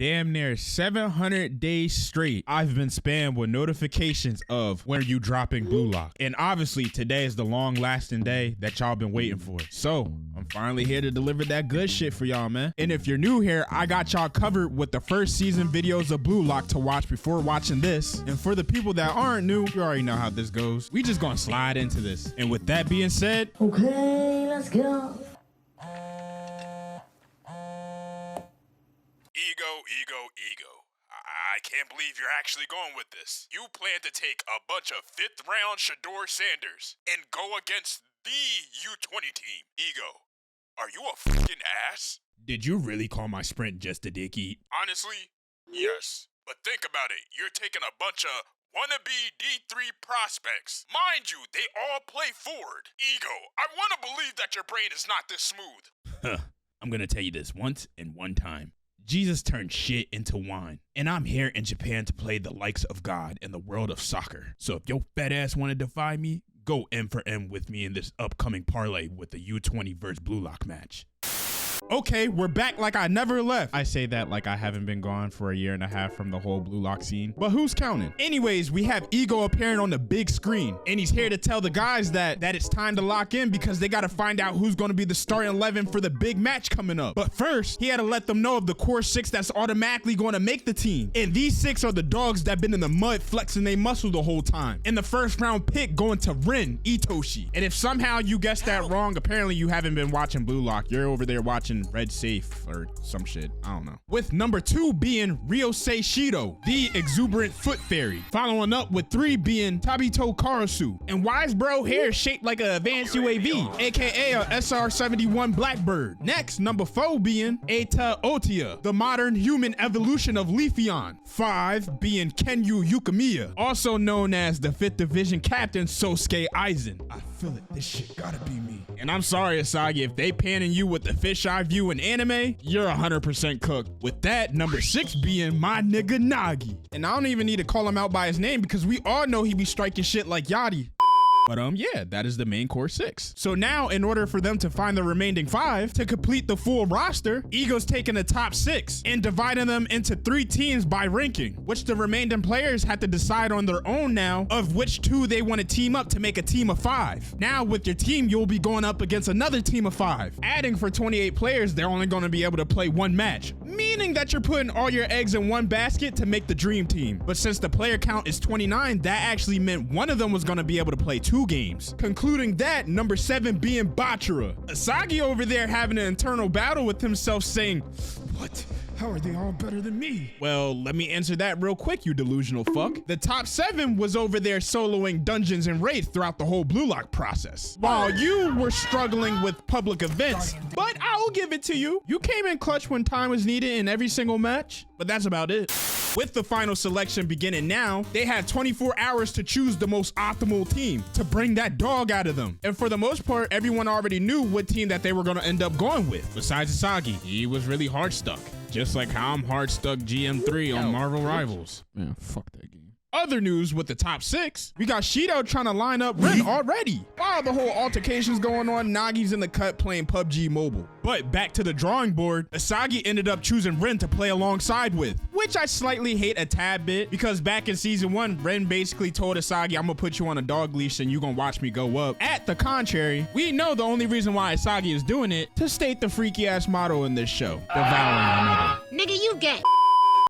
Damn near 700 days straight, I've been spammed with notifications of when are you dropping Blue Lock. And obviously today is the long lasting day that y'all been waiting for. So I'm finally here to deliver that good shit for y'all, man. And if you're new here, I got y'all covered with the first season videos of Blue Lock to watch before watching this. And for the people that aren't new, you already know how this goes. We just gonna slide into this. And with that being said, okay, let's go. Ego. I can't believe you're actually going with this. You plan to take a bunch of 5th round Shador Sanders and go against the U20 team. Ego, are you a fucking ass? did you really call my sprint just a dick eat? Honestly, yes. But think about it. You're taking a bunch of wannabe D3 prospects. Mind you, they all play forward. Ego, I want to believe that your brain is not this smooth. I'm gonna tell you this once and one time. Jesus turned shit into wine, and I'm here in Japan to play the likes of God in the world of soccer. So if your fat ass want to defy me, go M for M with me in this upcoming parlay with the U20 versus Blue Lock match. Okay, we're back like I never left. I say that like I haven't been gone for a year and a half from the whole Blue Lock scene, but who's counting? Anyways, we have Ego appearing on the big screen, and he's here to tell the guys that it's time to lock in because they got to find out who's going to be the starting 11 for the big match coming up. But first, he had to let them know of the core 6 that's automatically going to make the team. And these 6 are the dogs that been in the mud flexing their muscle the whole time. And the first round pick going to Rin Itoshi. And if somehow you guessed that wrong, apparently you haven't been watching Blue Lock. You're over there watching Red Safe or some shit. I don't know. With number 2 being Ryosei Shido, the exuberant foot fairy. Following up with 3 being Tabito Karasu. And wise bro hair shaped like an advanced UAV, aka a SR-71 Blackbird. Next, number 4 being Eita Otia, the modern human evolution of Leafeon. 5 being Kenyu Yukimiya, also known as the 5th Division Captain Sosuke Aizen. I feel it. This shit gotta be me. And I'm sorry, Isagi, if they panning you with the fisheye view in anime, you're 100% cooked. With that, number 6 being my nigga Nagi. And I don't even need to call him out by his name because we all know he be striking shit like Yachty. But yeah, that is the main core 6. So now, in order for them to find the remaining 5 to complete the full roster, Ego's taking the top 6 and dividing them into 3 teams by ranking, which the remaining players had to decide on their own now of which 2 they want to team up to make a team of 5. Now with your team, you'll be going up against another team of 5. Adding for 28 players, they're only going to be able to play 1 match, meaning that you're putting all your eggs in one basket to make the dream team. But since the player count is 29, that actually meant one of them was going to be able to play 2 games. Concluding that, number 7 being Bachira. Isagi over there having an internal battle with himself saying, what? How are they all better than me? Well, let me answer that real quick, you delusional fuck. The top 7 was over there soloing dungeons and raids throughout the whole Blue Lock process, while you were struggling with public events. But I'll give it to you. You came in clutch when time was needed in every single match, but that's about it. With the final selection beginning now, they had 24 hours to choose the most optimal team to bring that dog out of them. And for the most part, everyone already knew what team that they were going to end up going with. Besides Isagi, he was really hard stuck. Just like how I'm hard stuck GM3 on Marvel Rivals. Man, fuck that game. Other news with the top 6, we got Shido trying to line up Rin already. While the whole altercation's going on, Nagi's in the cut playing PUBG Mobile. But back to the drawing board, Isagi ended up choosing Rin to play alongside with, which I slightly hate a tad bit because back in season 1, Rin basically told Isagi, I'm gonna put you on a dog leash and you gonna watch me go up. At the contrary, we know the only reason why Isagi is doing it to state the freaky ass motto in this show, devouring another. Nigga, you gay.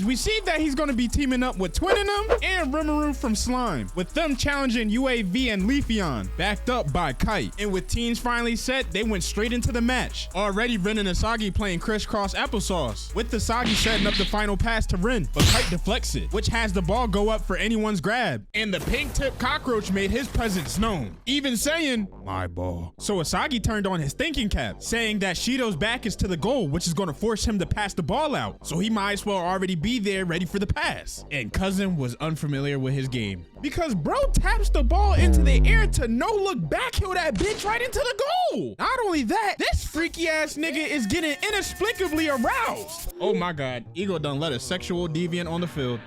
We see that he's going to be teaming up with Twinninum and Rimuru from Slime, with them challenging UAV and Leafeon, backed up by Kite. And with teams finally set, they went straight into the match. Already Rin and Isagi playing crisscross applesauce, with Isagi setting up the final pass to Rin, but Kite deflects it, which has the ball go up for anyone's grab. And the pink tip cockroach made his presence known, even saying, my ball. So Isagi turned on his thinking cap, saying that Shido's back is to the goal, which is going to force him to pass the ball out. So he might as well already be there ready for the pass. And Cousin was unfamiliar with his game because bro taps the ball into the air to no look backheel that bitch right into the goal. Not only that, this freaky ass nigga is getting inexplicably aroused. Oh my god, Ego done let a sexual deviant on the field.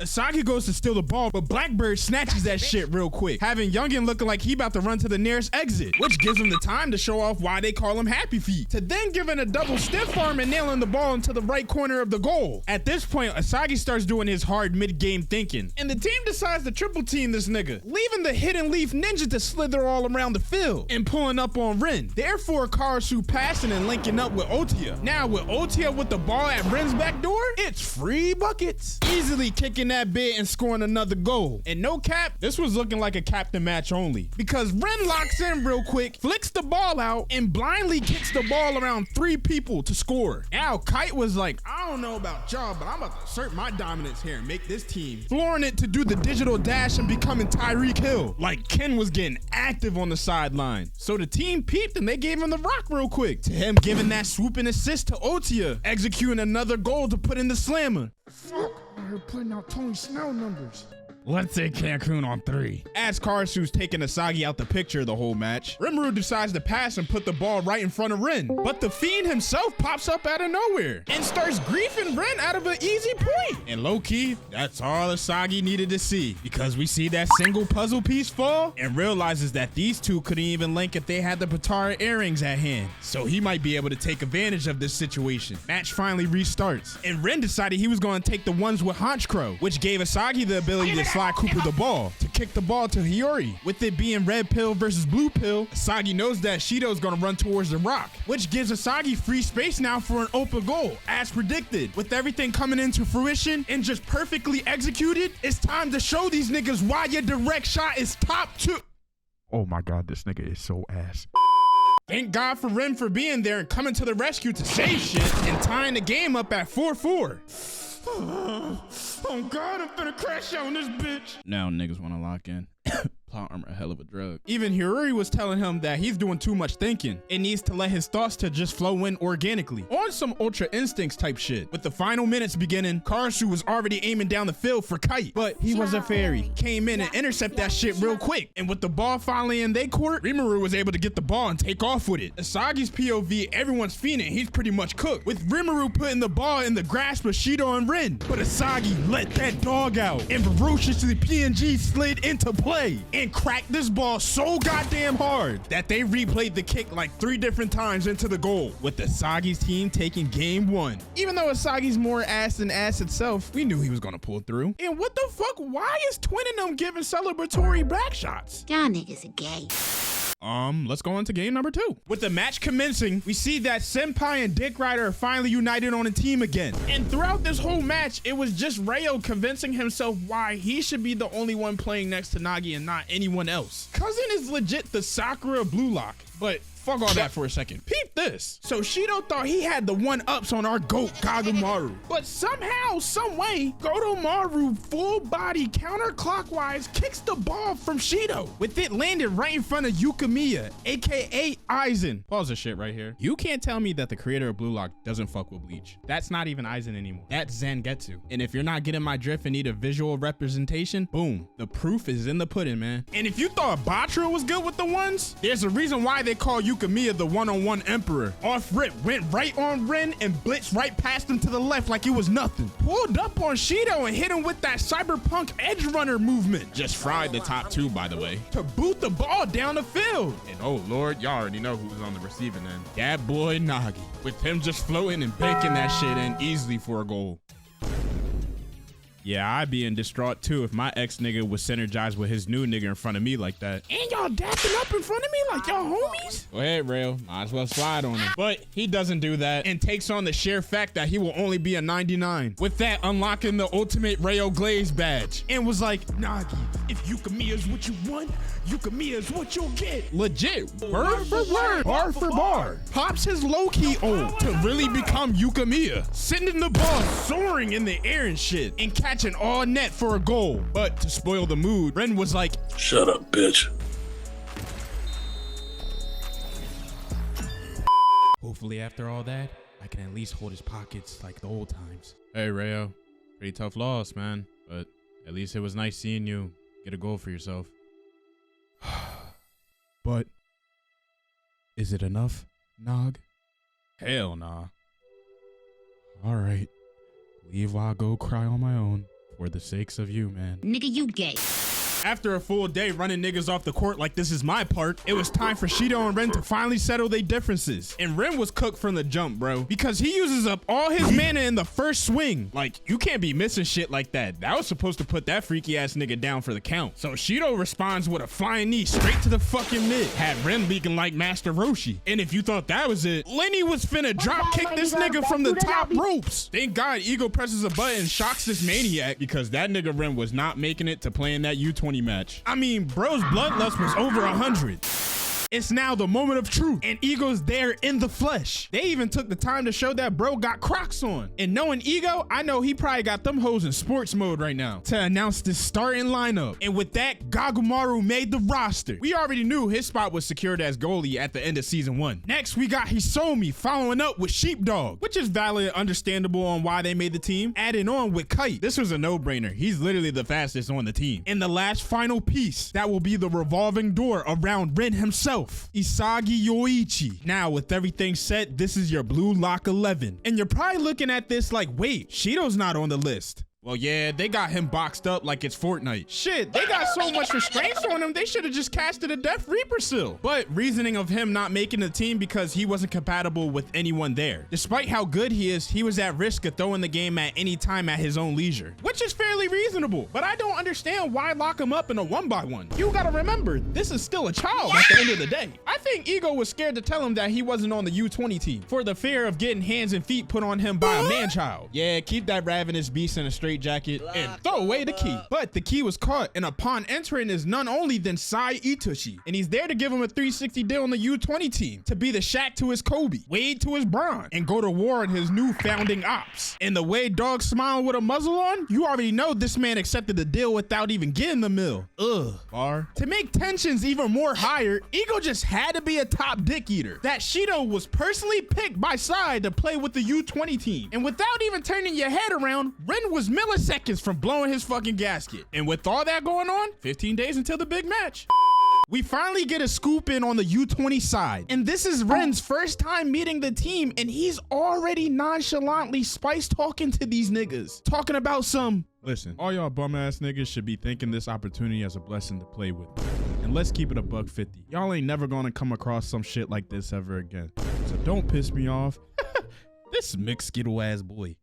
Isagi goes to steal the ball, but Blackbird snatches that shit real quick, having Youngin looking like he about to run to the nearest exit, which gives him the time to show off why they call him Happy Feet, to then giving a double stiff arm and nailing the ball into the right corner of the goal. At this point, Isagi starts doing his hard mid-game thinking, and the team decides to triple team this nigga, leaving the Hidden Leaf Ninja to slither all around the field and pulling up on Rin. Therefore, Karasu passing and linking up with Otia. Now with Otia with the ball at Rin's back door, it's free buckets, easily kicking that bit and scoring another goal. And no cap, this was looking like a captain match only, because Rin locks in real quick, flicks the ball out, and blindly kicks the ball around 3 people to score. Now Kite was like, I don't know about y'all, but I'm about to assert my dominance here and make this team, flooring it to do the digital dash and becoming Tyreek Hill. Like Ken was getting active on the sideline. So the team peeped and they gave him the rock real quick, to him giving that swooping assist to Otia, executing another goal to put in the slammer. Fuck, they're putting out Tony Snell numbers. Let's say Cancun on 3. As Karasu's taking Isagi out the picture the whole match, Rimuru decides to pass and put the ball right in front of Rin. But the Fiend himself pops up out of nowhere and starts griefing Rin out of an easy point. And low-key, that's all Isagi needed to see, because we see that single puzzle piece fall and realizes that these two couldn't even link if they had the Patara earrings at hand. So he might be able to take advantage of this situation. Match finally restarts, and Rin decided he was going to take the ones with Honchkrow, which gave Isagi the ability to slide Cooper the ball to kick the ball to Hiyori. With it being red pill versus blue pill, Isagi knows that Shido's gonna run towards the rock, which gives Isagi free space now for an open goal, as predicted. With everything coming into fruition and just perfectly executed, it's time to show these niggas why your direct shot is top 2. Oh my god, this nigga is so ass. Thank God for Rin for being there and coming to the rescue to save shit and tying the game up at 4-4. Oh God, I'm finna crash out on this bitch. Now niggas wanna lock in. Plot armor, a hell of a drug. Even Hiruri was telling him that he's doing too much thinking and needs to let his thoughts to just flow in organically, on some Ultra Instincts type shit. With the final minutes beginning, Karasu was already aiming down the field for Kite, but he was a fairy, came in and intercept that shit real quick. And with the ball finally in their court, Rimuru was able to get the ball and take off with it. Isagi's POV, everyone's fiending, he's pretty much cooked, with Rimuru putting the ball in the grasp of Shido and Rin. But Isagi let that dog out, and ferociously PNG slid into play and cracked this ball so goddamn hard that they replayed the kick like 3 different times into the goal, with Isagi's team taking game 1. Even though Isagi's more ass than ass itself, we knew he was gonna pull through. And what the fuck, why is Twin and them giving celebratory back shots? Y'all niggas are gay. Let's go on to game number 2. With the match commencing, we see that Senpai and Dick Rider are finally united on a team again. And throughout this whole match, it was just Rayo convincing himself why he should be the only one playing next to Nagi and not anyone else. Cousin is legit the Sakura Blue Lock, but fuck all that for a second. Peep this. So Shido thought he had the 1-ups on our GOAT, Kagamaru. But somehow, someway, Gotomaru full body counterclockwise kicks the ball from Shido, with it landed right in front of Yukimiya, aka Aizen. Pause this shit right here. You can't tell me that the creator of Blue Lock doesn't fuck with Bleach. That's not even Aizen anymore. That's Zangetsu. And if you're not getting my drift and need a visual representation, boom, the proof is in the pudding, man. And if you thought Bachira was good with the ones, there's a reason why they call Yukimiya the one-on-one emperor. Off rip, went right on Rin and blitzed right past him to the left like it was nothing. Pulled up on Shido and hit him with that cyberpunk edge runner movement. Just fried the top 2, by the way, to boot the ball down the field. And oh Lord, y'all already know who was on the receiving end. That boy Nagi, with him just floating and banking that shit in easily for a goal. Yeah, I'd be in distraught too if my ex nigga was synergized with his new nigga in front of me like that. And y'all dapping up in front of me like y'all homies? Go ahead, Rail. Might as well slide on him. But he doesn't do that and takes on the sheer fact that he will only be a 99. With that, unlocking the ultimate Rayo Glaze badge. And was like, Nagi, if Yukimiya's what you want, Yukimiya's what you'll get. Legit, word for word, bar for bar. Pops his low-key ult to really become Yukimiya, sending the ball soaring in the air and shit, and catching all net for a goal. But to spoil the mood, Ren was like, shut up, bitch. Hopefully after all that, I can at least hold his pockets like the old times. Hey, Rayo, pretty tough loss, man. But at least it was nice seeing you get a goal for yourself. But is it enough, Nog? Hell nah. All right, leave while I go cry on my own For the sakes of you, man. Nigga, you gay. After a full day running niggas off the court like this is my part, it was time for Shido and Ren to finally settle their differences. And Ren was cooked from the jump, bro, because he uses up all his mana in the first swing. Like, you can't be missing shit like that. That was supposed to put that freaky ass nigga down for the count. So Shido responds with a flying knee straight to the fucking mid. Had Ren leaking like Master Roshi. And if you thought that was it, Lenny was finna drop kick this nigga from the top ropes. Thank God Ego presses a button and shocks this maniac, because that nigga Ren was not making it to play in that U20 match. I mean, bro's bloodlust was over 100. It's now the moment of truth, and Ego's there in the flesh. They even took the time to show that bro got Crocs on. And knowing Ego, I know he probably got them hoes in sports mode right now to announce this starting lineup. And with that, Gagumaru made the roster. We already knew his spot was secured as goalie at the end of season 1. Next, we got Hisomi following up with Sheepdog, which is valid and understandable on why they made the team. Adding on with Kite. This was a no-brainer. He's literally the fastest on the team. And the last final piece, that will be the revolving door around Ren himself. Isagi Yoichi. Now, with everything set, this is your Blue Lock 11. And you're probably looking at this like, wait, Shido's not on the list. Well, yeah, they got him boxed up like it's Fortnite. Shit, they got so much restraints on him, they should have just casted a Death Reaper seal. But reasoning of him not making the team because he wasn't compatible with anyone there. Despite how good he is, he was at risk of throwing the game at any time at his own leisure, which is fairly reasonable. But I don't understand why lock him up in a 1-by-1. You gotta remember, this is still a child at the end of the day. I think Ego was scared to tell him that he wasn't on the U20 team for the fear of getting hands and feet put on him by a man-child. Yeah, keep that ravenous beast in a straight jacket and throw away the key. But the key was caught, and upon entering is none only than Sai Itoshi, and he's there to give him a 360 deal on the U20 team to be the Shaq to his Kobe, Wade to his Bron, and go to war in his new founding ops. And the way Dog smiling with a muzzle on, you already know this man accepted the deal without even getting the mill. Ugh, bar. To make tensions even more higher, Ego just had to be a top dick eater. That Shido was personally picked by Sai to play with the U20 team, and without even turning your head around, Ren was milliseconds from blowing his fucking gasket. And with all that going on, 15 days until the big match. We finally get a scoop in on the U20 side, and this is Ren's first time meeting the team, and he's already nonchalantly spice talking to these niggas, talking about some, listen, all y'all bum ass niggas should be thinking this opportunity as a blessing to play with. And let's keep it $150. Y'all ain't never gonna come across some shit like this ever again. So don't piss me off. This mixed skittle ass boy.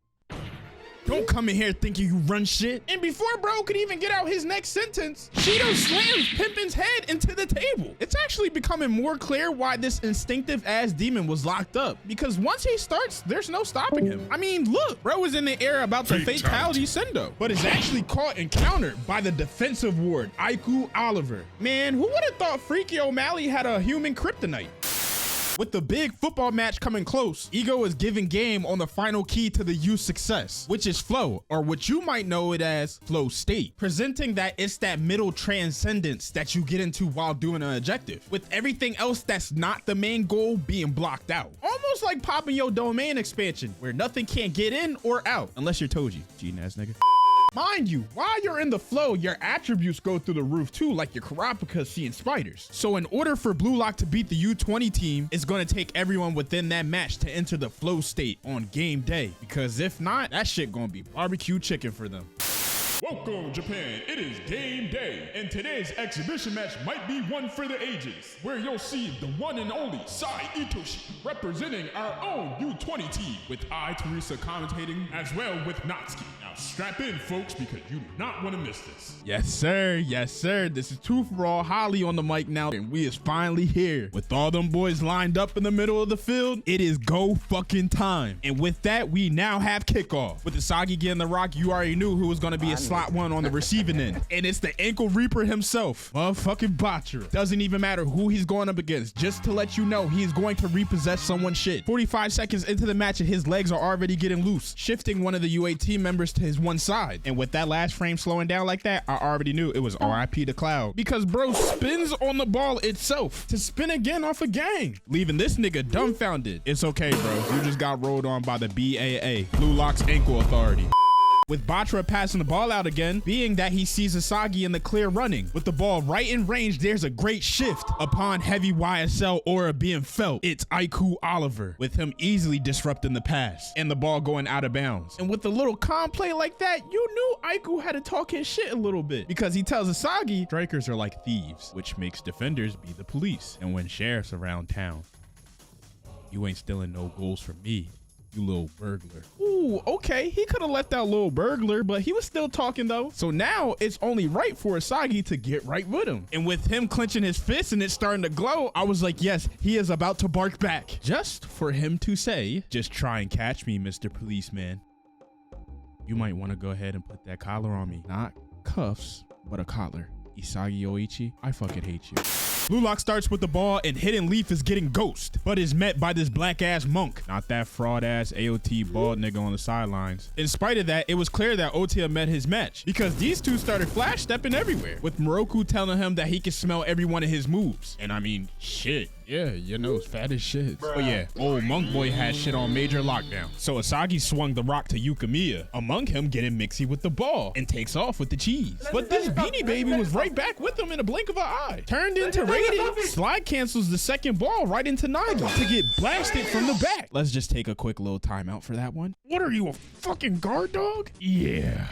Don't come in here thinking you run shit. And before bro could even get out his next sentence, Shido slams Pimpin's head into the table. It's actually becoming more clear why this instinctive ass demon was locked up, because once he starts, there's no stopping him. I mean, look, bro was in the air about the fatality sendo, but is actually caught and countered by the defensive ward, Aiku Oliver. Man, who would have thought Freaky O'Malley had a human kryptonite? With the big football match coming close, Ego is giving game on the final key to the U's success, which is flow, or what you might know it as flow state, presenting that it's that middle transcendence that you get into while doing an objective, with everything else that's not the main goal being blocked out. Almost like popping your domain expansion, where nothing can get in or out, unless you're Toji, cheating-ass nigga. Mind you, while you're in the flow, your attributes go through the roof too, like your Kurapika seeing spiders. So in order for Blue Lock to beat the U20 team, it's going to take everyone within that match to enter the flow state on game day. Because if not, that shit gonna be barbecue chicken for them. Welcome, Japan. It is game day, and today's exhibition match might be one for the ages, where you'll see the one and only Sai Itoshi representing our own U20 team, with I, Teresa, commentating, as well with Natsuki. Now strap in, folks, because you do not want to miss this. Yes, sir. Yes, sir. This is Two for All, Holly on the mic now, and we is finally here. With all them boys lined up in the middle of the field, it is go fucking time. And with that, we now have kickoff. With Isagi getting the rock, you already knew who was going to be a slot one on the receiving end. And it's the ankle reaper himself, motherfucking Bachira. Doesn't even matter who he's going up against, just to let you know he's going to repossess someone's shit. 45 seconds into the match and his legs are already getting loose, shifting one of the UA team members to his one side. And with that last frame slowing down like that, I already knew it was RIP to Cloud, because bro spins on the ball itself to spin again off a gang, leaving this nigga dumbfounded. It's okay, bro. You just got rolled on by the BAA, Blue Lock's ankle authority. with Bachira passing the ball out again, being that he sees Isagi in the clear running. With the ball right in range, there's a great shift. Upon heavy YSL aura being felt, it's Aiku Oliver, with him easily disrupting the pass and the ball going out of bounds. And with a little calm play like that, you knew Aiku had to talk his shit a little bit, because he tells Isagi strikers are like thieves, which makes defenders be the police. And when sheriff's around town, you ain't stealing no goals from me, you little burglar. Ooh, okay, he could have left that little burglar, but he was still talking though. So now it's only right for Isagi to get right with him. And with him clenching his fist and it starting to glow, I was like, yes, he is about to bark back. Just for him to say, just try and catch me, Mr. Policeman. You might want to go ahead and put that collar on me. Not cuffs, but a collar. Isagi yoichi, I fucking hate you. Blue Lock starts with the ball and Hidden Leaf is getting ghost, but is met by this black ass monk. Not that fraud ass AOT bald nigga on the sidelines. In spite of that, it was clear that Otia met his match, because these two started flash stepping everywhere, with Moroku telling him that he can smell every one of his moves. And I mean, shit. Yeah, your nose fat as shit. But yeah, old Monk Boy had shit on major lockdown. So Isagi swung the rock to Yukimiya, among him getting mixy with the ball, and takes off with the cheese. But this Beanie Baby was right back with him in a blink of an eye. Turned into Raiden, slide cancels the second ball right into Nagi to get blasted from the back. Let's just take a quick little timeout for that one. What are you, a fucking guard dog? Yeah.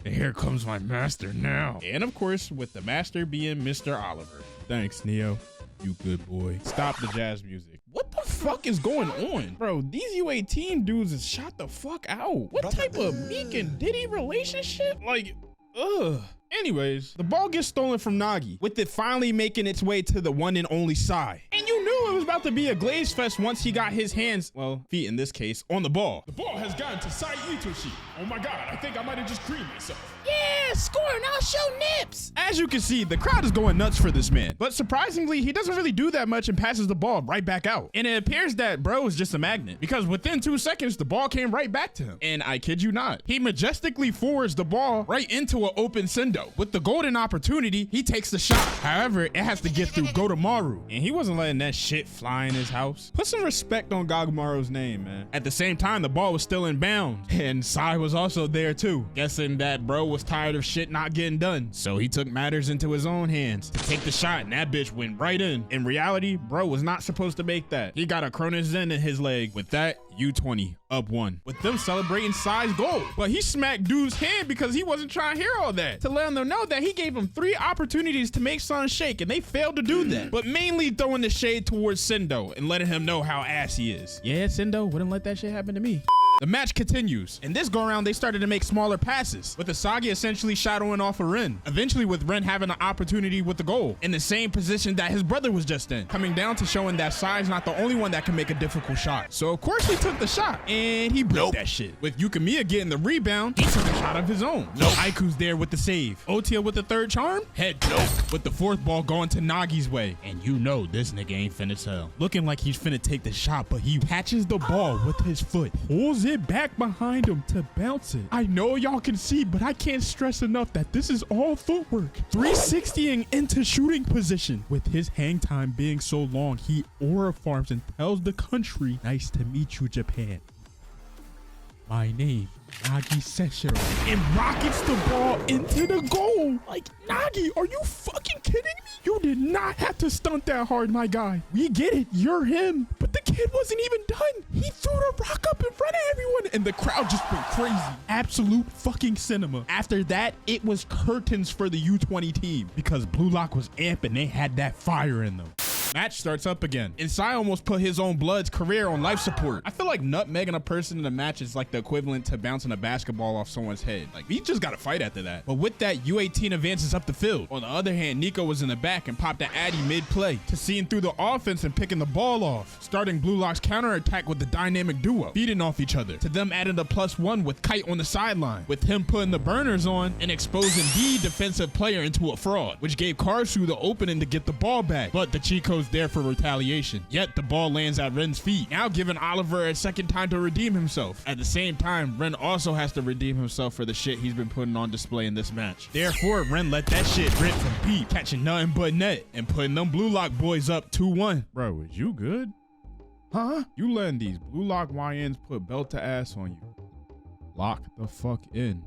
Here comes my master now. And of course, with the master being Mr. Oliver. Thanks, Neo. You good boy. Stop the jazz music. What the fuck is going on? Bro, these U18 dudes is shot the fuck out. What type of Meek and Diddy relationship? Like, ugh. Anyways, the ball gets stolen from Nagi, with it finally making its way to the one and only Sai. And you knew it was about to be a glaze fest once he got his hands, well, feet in this case, on the ball. The ball has gotten to Sai Itoshi. Oh my god, I think I might have just creamed myself. Yeah, score and I'll show nips. As you can see, the crowd is going nuts for this man. But surprisingly, he doesn't really do that much and passes the ball right back out. And it appears that bro is just a magnet, because within 2 seconds, the ball came right back to him. And I kid you not, he majestically forwards the ball right into an open Sendo. With the golden opportunity, he takes the shot. However, it has to get through Gotomaru, and he wasn't letting that shit fly in his house. Put some respect on Gagamaru's name, man. At the same time, the ball was still in bounds, and Sai was also there too. Guessing that bro was tired of shit not getting done, so he took matters into his own hands to take the shot, and that bitch went right in. In reality, bro was not supposed to make that. He got a Cronus Zen in his leg. With that, U20 up 1, with them celebrating Sai's goal. But he smacked dude's hand because he wasn't trying to hear all that, to let them know that he gave them 3 opportunities to make Son shake, and they failed to do that. But mainly throwing the shade towards Sendo and letting him know how ass he is. Yeah, Sendo wouldn't let that shit happen to me. The match continues, and this go around they started to make smaller passes, with Isagi essentially shadowing off of Ren, eventually with Ren having an opportunity with the goal, in the same position that his brother was just in, coming down to showing that Sai's not the only one that can make a difficult shot. So of course he took the shot, and he broke that shit. With Yukimiya getting the rebound, he took a shot of his own. Aiku's there with the save. Otia with the third charm, head with the 4th ball going to Nagi's way. And you know this nigga ain't finna tell. Looking like he's finna take the shot, but he catches the ball with his foot, pulls it back behind him to bounce it. I know y'all can see, but I can't stress enough that this is all footwork. 360ing into shooting position. With his hang time being so long, he aura farms and tells the country, nice to meet you, Japan. My name, Nagi Seshiro, and rockets the ball into the goal. Like, Nagi, are you fucking kidding me? You did not have to stunt that hard, my guy. We get it, you're him. But the kid wasn't even done. He threw the rock up in front of everyone, and the crowd just went crazy. Absolute fucking cinema. After that, it was curtains for the U20 team, because Blue Lock was amping. They had that fire in them. Match starts up again, and Sai almost put his own blood's career on life support. I feel like nutmegging a person in a match is like the equivalent to bouncing a basketball off someone's head. Like, he just gotta fight after that. But with that, U18 advances up the field. On the other hand, Nico was in the back and popped an Addy mid-play to seeing through the offense and picking the ball off, starting Blue Lock's counterattack with the dynamic duo, feeding off each other, to them adding a +1 with Kite on the sideline, with him putting the burners on and exposing the defensive player into a fraud, which gave Karsu the opening to get the ball back. But the Chico's there for retaliation. Yet the ball lands at Ren's feet, now giving Oliver a second time to redeem himself. At the same time, Ren also has to redeem himself for the shit he's been putting on display in this match. Therefore, Ren let that shit rip from Pete, catching nothing but net and putting them Blue Lock boys up 2-1. Bro, is you good? Huh? You letting these Blue Lock YNs put belt to ass on you. Lock the fuck in.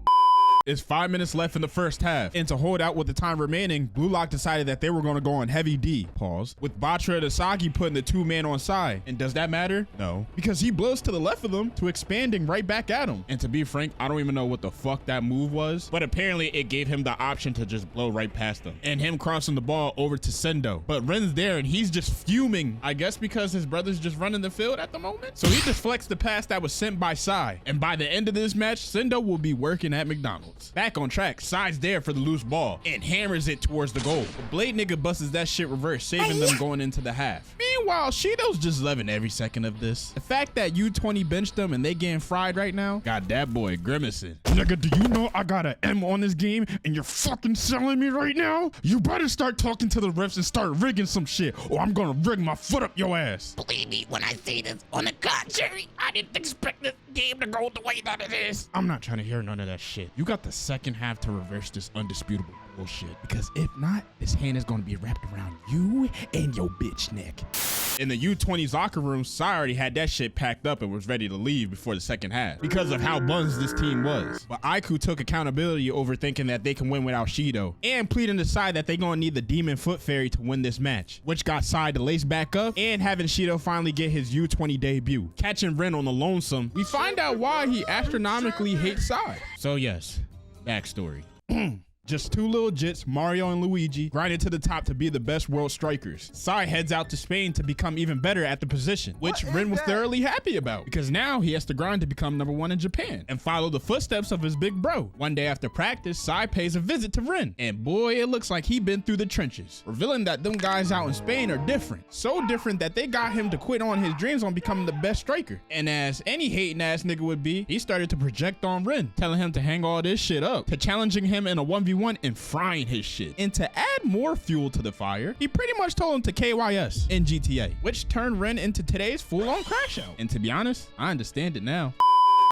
It's 5 minutes left in the first half, and to hold out with the time remaining, Blue Lock decided that they were going to go on heavy D, pause, with bachira and isagi putting the 2-man on side. And does that matter? No, because he blows to the left of them to expanding right back at him. And to be frank, I don't even know what the fuck that move was, but apparently it gave him the option to just blow right past them and him crossing the ball over to Sendo. But Ren's there and he's just fuming, I guess because his brother's just running the field at the moment. So he deflects the pass that was sent by Sai, and by the end of this match, Sendo will be working at McDonald's. Back on track, Sai's there for the loose ball and hammers it towards the goal. The Blade nigga busts that shit reverse, saving them going into the half. Meanwhile, Shido's just loving every second of this. The fact that U20 benched them and they getting fried right now got that boy grimacing. Nigga, do you know I got an M on this game and you're fucking selling me right now? You better start talking to the refs and start rigging some shit, or I'm gonna rig my foot up your ass. Believe me when I say this. On the contrary, I didn't expect this game to go the way that it is. I'm not trying to hear none of that shit. You got the second half to reverse this undisputable bullshit, because if not, this hand is going to be wrapped around you and your bitch neck. In the U20's locker room, Sai already had that shit packed up and was ready to leave before the second half because of how buns this team was. But Aiku took accountability over thinking that they can win without Shido and pleading to Sai that they gonna need the Demon Foot Fairy to win this match, which got Sai to lace back up and having Shido finally get his U20 debut. Catching Ren on the lonesome, we find out why he astronomically hates Sai. So yes, backstory. Just two little jits, Mario and Luigi, grinded to the top to be the best world strikers. Sai heads out to Spain to become even better at the position, which Ren was thoroughly happy about, because now he has to grind to become #1 in Japan and follow the footsteps of his big bro. One day after practice, Sai pays a visit to Ren, and boy, it looks like he been through the trenches, revealing that them guys out in Spain are different. So different that they got him to quit on his dreams on becoming the best striker. And as any hating ass nigga would be, he started to project on Ren, telling him to hang all this shit up, to challenging him in a 1v1 and frying his shit. And to add more fuel to the fire, he pretty much told him to KYS in GTA, which turned Ren into today's full-on crash out. And to be honest, I understand it now.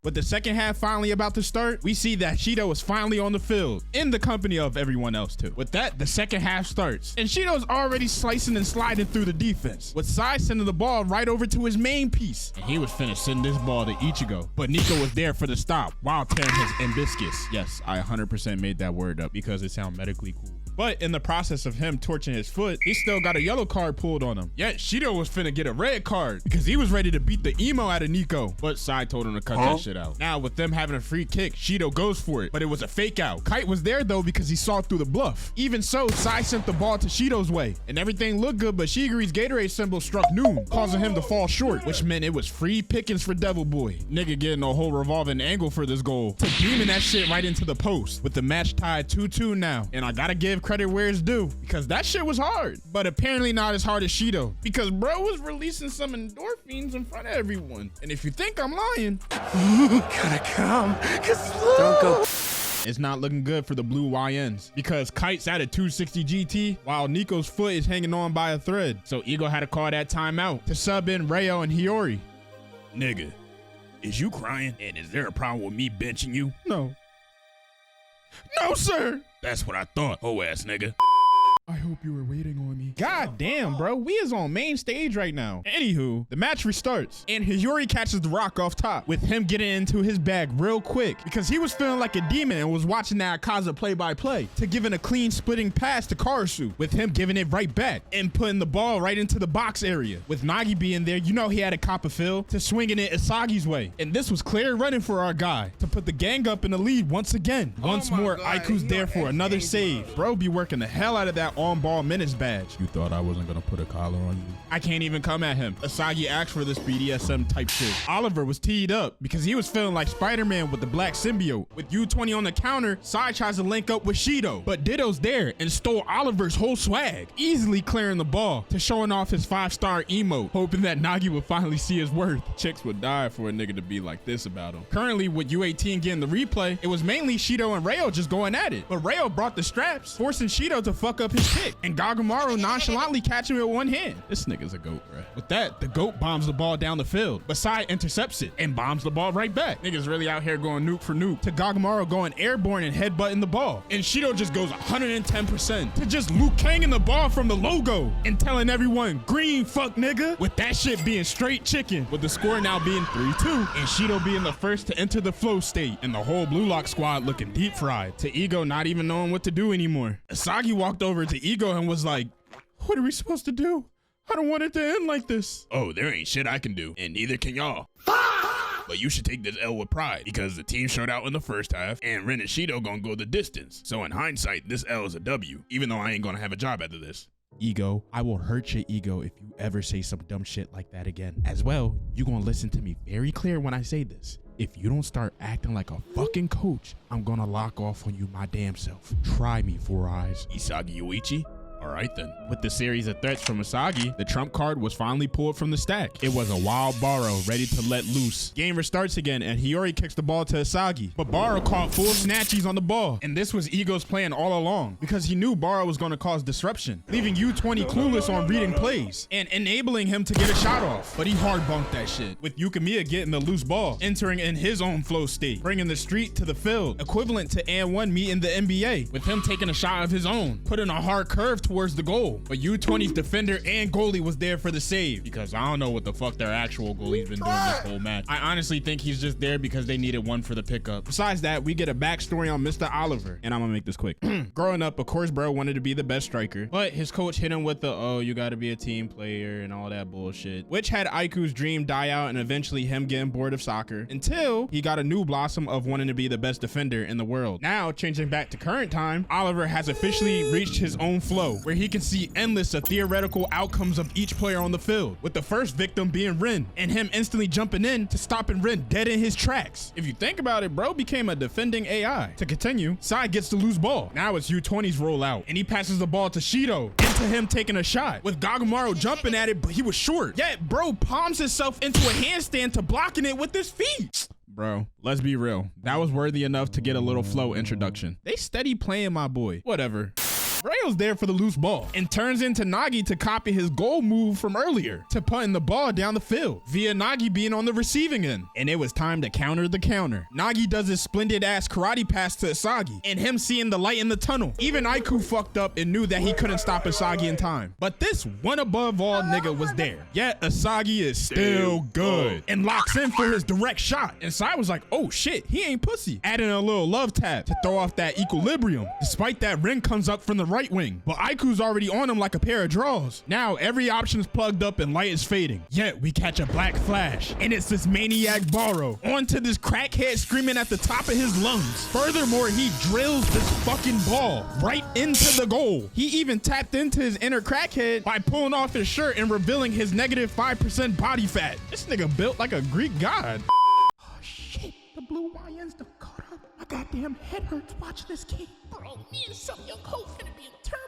With the second half finally about to start, we see that Shido is finally on the field in the company of everyone else too. With that, the second half starts and Shido's already slicing and sliding through the defense, with Sai sending the ball right over to his main piece. And he was finna send this ball to Ichigo, but Nico was there for the stop while tearing his ambiscus. Yes, I 100% made that word up because it sounds medically cool. But in the process of him torching his foot, he still got a yellow card pulled on him. Yet Shido was finna get a red card because he was ready to beat the emo out of Nico. But Sai told him to cut that shit out. Now with them having a free kick, Shido goes for it, but it was a fake out. Kite was there though because he saw through the bluff. Even so, Sai sent the ball to Shido's way and everything looked good, but Shiguri's Gatorade symbol struck noon, causing him to fall short, which meant it was free pickings for Devil Boy. Nigga getting a whole revolving angle for this goal to beaming that shit right into the post, with the match tied 2-2 now. And I gotta give credit where it's due, because that shit was hard, but apparently not as hard as Shido, because bro was releasing some endorphins in front of everyone. And if you think I'm lying, Gotta come, cause don't go. it's not looking good for the blue YNs, because Kite's at a 260 GT while Nico's foot is hanging on by a thread. So Ego had to call that timeout to sub in Rayo and Hiyori. Nigga, is you crying? And is there a problem with me benching you? No. No, sir. That's what I thought, hoe ass nigga. I hope you were waiting on me. God damn, bro. We is on main stage right now. Anywho, the match restarts and Hiyori catches the rock off top, with him getting into his bag real quick because he was feeling like a demon and was watching that Akaza play-by-play to giving a clean splitting pass to Karasu, with him giving it right back and putting the ball right into the box area. With Nagi being there, you know he had a cop a fill to swinging it Isagi's way. And this was clear running for our guy to put the gang up in the lead once again. Once more, Aiku's there for another save. Bro be working the hell out of that on-ball minutes badge. You thought I wasn't gonna put a collar on you? I can't even come at him. Isagi asked for this BDSM type shit. Oliver was teed up because he was feeling like Spider-Man with the black symbiote. With U20 on the counter, Sai tries to link up with Shido, but Ditto's there and stole Oliver's whole swag, easily clearing the ball to showing off his 5-star emote, hoping that Nagi would finally see his worth. Chicks would die for a nigga to be like this about him. Currently, with U18 getting the replay, it was mainly Shido and Rayo just going at it, but Rayo brought the straps, forcing Shido to fuck up his his kick, and Gagamaru nonchalantly catch him with one hand. This nigga's a goat, bro. With that, the goat bombs the ball down the field. Basai intercepts it and bombs the ball right back. Niggas really out here going nuke for nuke. To Gagamaru going airborne and headbutting the ball. And Shido just goes 110% to just Liu Kanging the ball from the logo and telling everyone, green fuck nigga, with that shit being straight chicken, with the score now being 3-2 and Shido being the first to enter the flow state and the whole Blue Lock squad looking deep fried, to Ego not even knowing what to do anymore. Isagi walked over to Ego and was like, what are we supposed to do? I don't want it to end like this. Oh, there ain't shit I can do, and neither can y'all. But you should take this L with pride, because the team showed out in the first half, and Ren and Shido gonna go the distance. So in hindsight, this L is a W, even though I ain't gonna have a job after this. Ego, I will hurt your ego if you ever say some dumb shit like that again. As well, you gonna listen to me very clear when I say this. If you don't start acting like a fucking coach, I'm gonna lock off on you my damn self. Try me, Four Eyes. Isagi yoichi? All right then. With the series of threats from Isagi, the trump card was finally pulled from the stack. It was a wild Baro ready to let loose. Game restarts again and Hiyori kicks the ball to Isagi, but Baro caught full snatchies on the ball. And this was Ego's plan all along, because he knew Baro was going to cause disruption, leaving U20 clueless on reading plays and enabling him to get a shot off. But he hard bunked that shit, with Yukimiya getting the loose ball, entering in his own flow state, bringing the street to the field, equivalent to An1 meeting the NBA, with him taking a shot of his own, putting a hard curve towards the goal. But U20's defender and goalie was there for the save, because I don't know what the fuck their actual goalie's been doing this whole match. I honestly think he's just there because they needed one for the pickup. Besides that, we get a backstory on Mr. Oliver, and I'm gonna make this quick. Growing up, of course, bro wanted to be the best striker, but his coach hit him with the, oh, you gotta be a team player and all that bullshit, which had Aiku's dream die out and eventually him getting bored of soccer, until he got a new blossom of wanting to be the best defender in the world. Now, changing back to current time, Oliver has officially reached his own flow, where he can see endless of theoretical outcomes of each player on the field, with the first victim being Ren, and him instantly jumping in to stopping Ren dead in his tracks. If you think about it, bro became a defending AI. To continue, Sai gets the loose ball. Now it's U20's rollout, and he passes the ball to Shido, into him taking a shot, with Gagamaru jumping at it, but he was short. Yet, bro palms himself into a handstand to blocking it with his feet. Bro, let's be real. That was worthy enough to get a little flow introduction. They steady playing my boy. Whatever. Rayo's there for the loose ball and turns into Nagi to copy his goal move from earlier to punting the ball down the field via Nagi being on the receiving end. And it was time to counter the counter. Nagi does his splendid ass karate pass to Isagi and him seeing the light in the tunnel. Even Aiku fucked up and knew that he couldn't stop Isagi in time. But this one above all nigga was there. Yet Isagi is still good and locks in for his direct shot. And Sai was like, oh shit, he ain't pussy. Adding a little love tap to throw off that equilibrium. Despite that, Ren comes up from the right wing, but Aiku's already on him like a pair of draws. Now every option's plugged up and light is fading. Yet we catch a black flash, and it's this maniac Baro onto this crackhead screaming at the top of his lungs. Furthermore, he drills this fucking ball right into the goal. He even tapped into his inner crackhead by pulling off his shirt and revealing his negative 5% body fat. This nigga built like a Greek god. Oh shit, the blue YN's done caught up. My goddamn head hurts watching this game. Bro, me and some young hoe finna be in turmoil.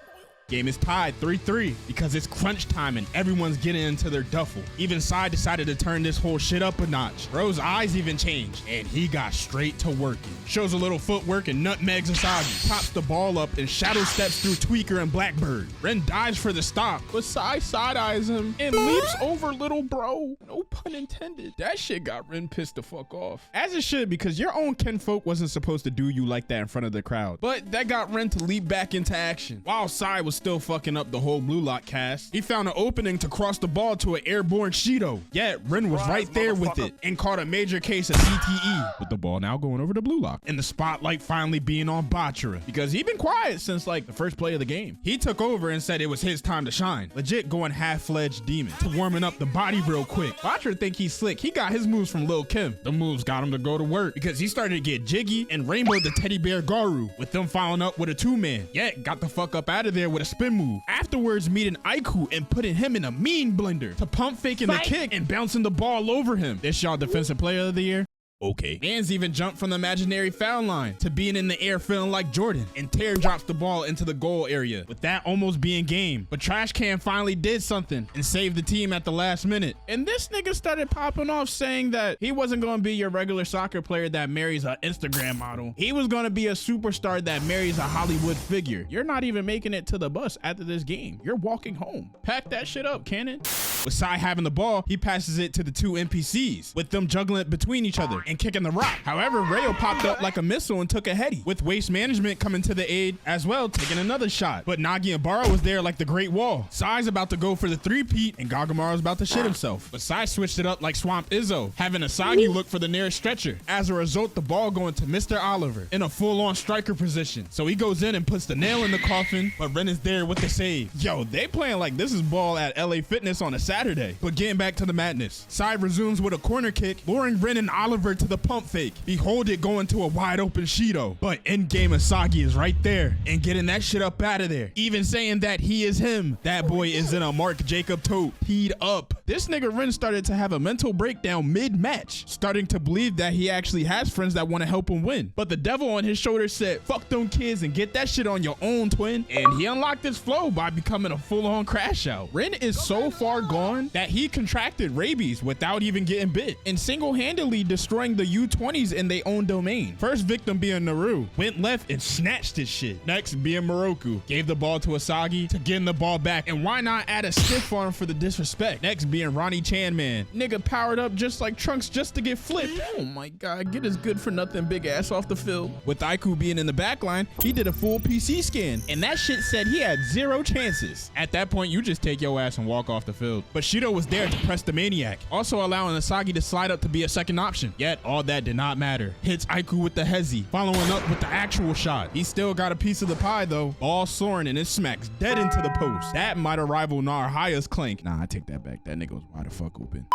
Game is tied 3-3 because it's crunch time and everyone's getting into their duffel. Even Sai decided to turn this whole shit up a notch. Bro's eyes even changed and he got straight to working. Shows a little footwork and nutmegs Isagi. Pops the ball up and shadow steps through Tweaker and Blackbird. Ren dives for the stop, but Sai side-eyes him and leaps over little bro. No pun intended. That shit got Ren pissed the fuck off. As it should, because your own kinfolk wasn't supposed to do you like that in front of the crowd. But that got Ren to leap back into action. While Sai was still fucking up the whole Blue Lock cast, he found an opening to cross the ball to an airborne Shido. Yet Ren was right there with it and caught a major case of CTE, with the ball now going over to Blue Lock and the spotlight finally being on Bachira, because he'd been quiet since like the first play of the game. He took over and said it was his time to shine, legit going half-fledged demon to warming up the body real quick. Bachira think he's slick. He got his moves from Lil Kim. The moves got him to go to work because he started to get jiggy and rainbowed the teddy bear Garu, with them following up with a two-man. Yet got the fuck up out of there with a spin move. Afterwards, meeting Aiku and putting him in a mean blender to pump faking the kick and bouncing the ball over him. This y'all defensive player of the year? Okay. Man's even jumped from the imaginary foul line to being in the air feeling like Jordan, and Tear drops the ball into the goal area, with that almost being game. But Trash Can finally did something and saved the team at the last minute. And this nigga started popping off saying that he wasn't going to be your regular soccer player that marries an Instagram model. He was going to be a superstar that marries a Hollywood figure. You're not even making it to the bus after this game. You're walking home. Pack that shit up, Cannon. With Sai having the ball, he passes it to the two NPCs, with them juggling it between each other and kicking the rock. However, Rayo popped up like a missile and took a heady, with Waste Management coming to the aid as well, taking another shot. But Nagi and Bara was there like the Great Wall. Sai's about to go for the three-peat, and Gagamaru's about to shit himself. But Sai switched it up like Swamp Izzo, having Isagi look for the nearest stretcher. As a result, the ball going to Mr. Oliver in a full-on striker position. So he goes in and puts the nail in the coffin, but Ren is there with the save. Yo, they playing like this is ball at LA Fitness on a Saturday. But getting back to the madness, Sai resumes with a corner kick, luring Ren and Oliver to the pump fake. Behold it going to a wide open Shido. But in-game Isagi is right there and getting that shit up out of there. Even saying that he is him. That boy is in a Mark Jacob tote. Teed up. This nigga Ren started to have a mental breakdown mid-match, starting to believe that he actually has friends that want to help him win. But the devil on his shoulder said, fuck them kids and get that shit on your own, twin. And he unlocked his flow by becoming a full-on crash out. Ren is so far gone that he contracted rabies without even getting bit and single-handedly destroying the U20s in their own domain. First victim being Naru, went left and snatched his shit. Next being Moroku, gave the ball to Isagi to getting the ball back, and why not add a stiff arm for the disrespect? Next being Ronnie Chanman, nigga powered up just like Trunks just to get flipped. Oh my god, get his good for nothing big ass off the field. With Aiku being in the back line, he did a full PC scan, and that shit said he had 0 chances. At that point, you just take your ass and walk off the field. But Shido was there to press the Maniac, also allowing Isagi to slide up to be a second option. Yet, all that did not matter. Hits Aiku with the hezi, following up with the actual shot. He still got a piece of the pie though. Ball soaring and it smacks dead into the post. That might have rivaled Narahaya's clank. Nah, I take that back. That nigga was wide the fuck open.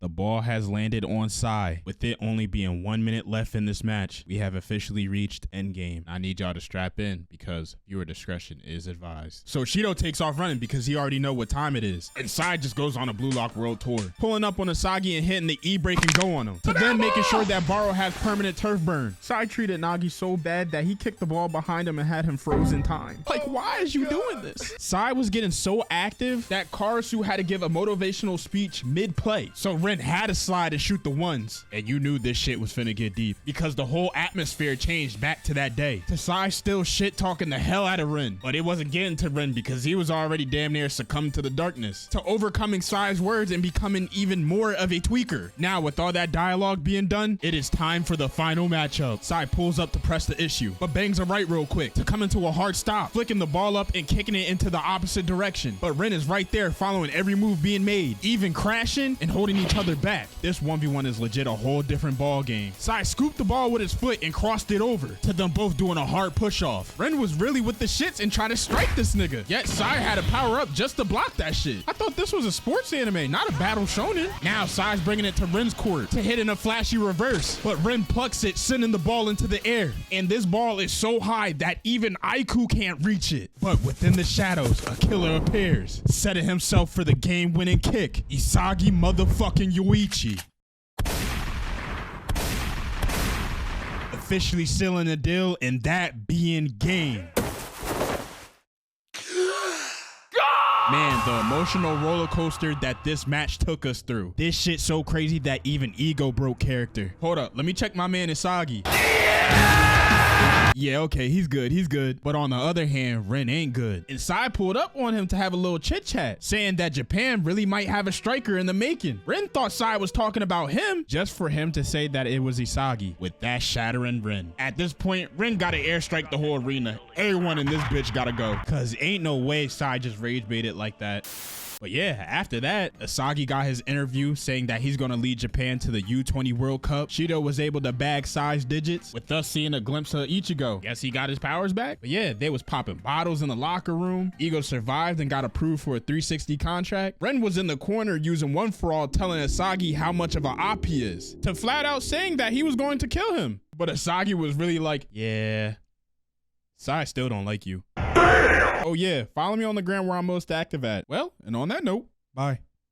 The ball has landed on Sai. With it only being 1 minute left in this match, we have officially reached endgame. I need y'all to strap in because viewer discretion is advised. So Shido takes off running because he already know what time it is. And Sai just goes on a Blue Lock World Tour, pulling up on Isagi and hitting the E-break and go on him, to then making sure that Baro has permanent turf burn. Sai treated Nagi so bad that he kicked the ball behind him and had him froze in time. Like, why is you doing this? Sai was getting so active that Karasu had to give a motivational speech mid-play. So Ren had to slide and shoot the ones, and you knew this shit was finna get deep because the whole atmosphere changed back to that day. To Sai still shit talking the hell out of Ren, but it wasn't getting to Ren because he was already damn near succumbed to the darkness, to overcoming Sai's words and becoming even more of a tweaker. Now with all that dialogue being done, it is time for the final matchup. Sai pulls up to press the issue, but bangs a right real quick to come into a hard stop, flicking the ball up and kicking it into the opposite direction. But Ren is right there following every move being made, even crashing and holding each other back. This 1v1 is legit a whole different ball game. Sai scooped the ball with his foot and crossed it over, to them both doing a hard push off. Ren was really with the shits and trying to strike this nigga, yet Sai had to power up just to block that shit. I thought this was a sports anime, not a battle shonen. Now Sai's bringing it to Ren's court to hit in a flashy reverse, but Ren plucks it, sending the ball into the air. And this ball is so high that even Aiku can't reach it. But within the shadows, a killer appears, setting himself for the game-winning kick. Isagi motherfucking yoichi. Officially sealing the deal, and that being game. Man, the emotional roller coaster that this match took us through. This shit so crazy that even Ego broke character. Hold up, let me check my man Isagi. Yeah, okay, he's good. But on the other hand, Ren ain't good. And Sai pulled up on him to have a little chit chat, saying that Japan really might have a striker in the making. Ren thought Sai was talking about him just for him to say that it was Isagi, with that shattering Ren. At this point, Ren gotta airstrike the whole arena. Everyone in this bitch gotta go, cause ain't no way Sai just rage baited like that. But yeah, after that, Isagi got his interview saying that he's gonna lead Japan to the U20 World Cup. Shido was able to bag Sai's digits, with us seeing a glimpse of Ichigo. Guess he got his powers back? But yeah, they was popping bottles in the locker room. Ego survived and got approved for a 360 contract. Ren was in the corner using One For All, telling Isagi how much of a op he is, to flat out saying that he was going to kill him. But Isagi was really like, yeah, Sai still don't like you. Oh yeah, follow me on the gram where I'm most active at. Well, and on that note, bye.